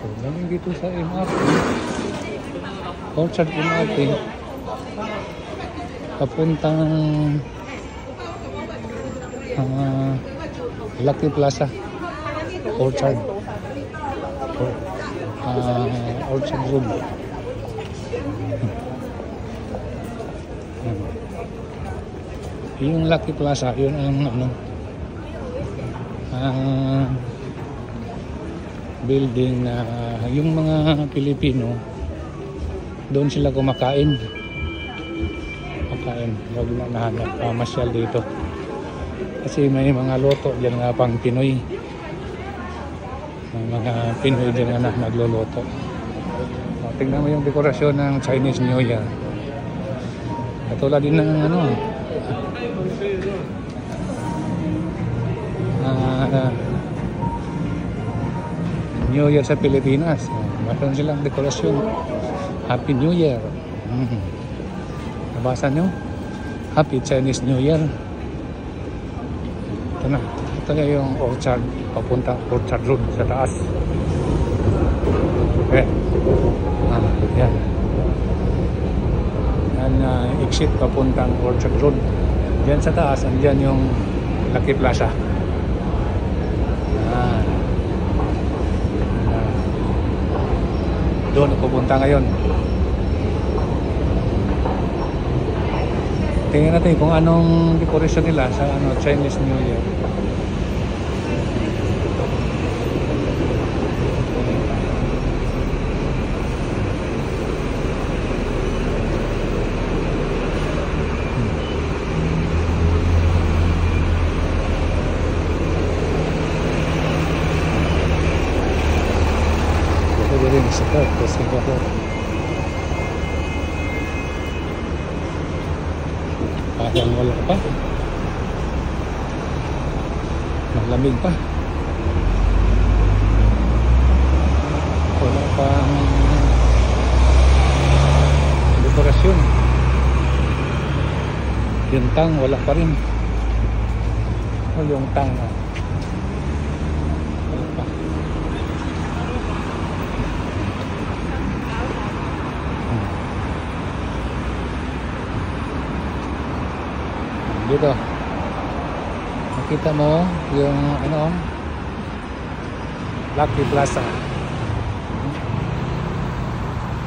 So, galing dito sa MRT. Orchard MRT. Papuntang Lucky Plaza. Orchard. Orchard Road. Yung Lucky Plaza, yun ang building na yung mga Pilipino doon sila kumakain. Huwag na nahanap masyal dito kasi may mga loto dyan nga pang Pinoy. May mga Pinoy dyan nga nagluluto. Tingnan mo yung dekorasyon ng Chinese New Year. Katulad din ng New Year sa Pilipinas. Mayroon silang dekorasyon. Happy New Year. Nabasa nyo? Happy Chinese New Year. Ito na. Ito na yung Orchard. Papunta Orchard Road sa taas. Okay. Yan. Yan exit papuntang Orchard Road. Diyan sa taas, andyan yung Lucky Plaza. Doon pupunta ngayon. Tingnan natin kung anong decoration nila sa Chinese New Year. Sikat ke Singapura. Parang wala pa. Malamig pa. Wala pang dekorasyon. Yung tang wala pa rin. Yung tang dito makita mo yung Lucky Plaza.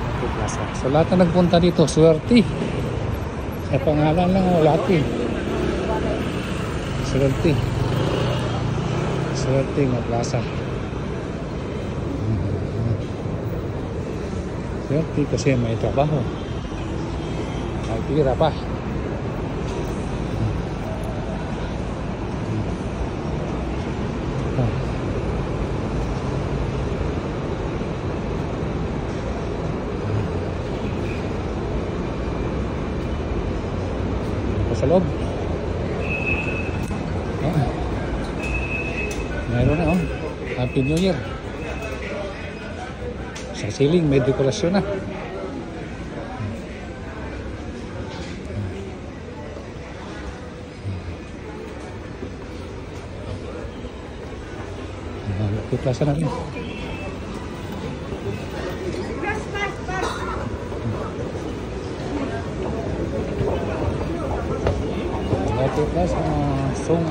Lucky Plaza. So lahat na nagpunta dito swerte sa pangalan lang Lucky. Swerte na plaza. Swerte kasi may trabaho, may pira pa. Sa loob. Meron na Happy New Year. Sa ceiling may dekorasyon na. Lucky Plaza na rin. Lucky Plaza, Song.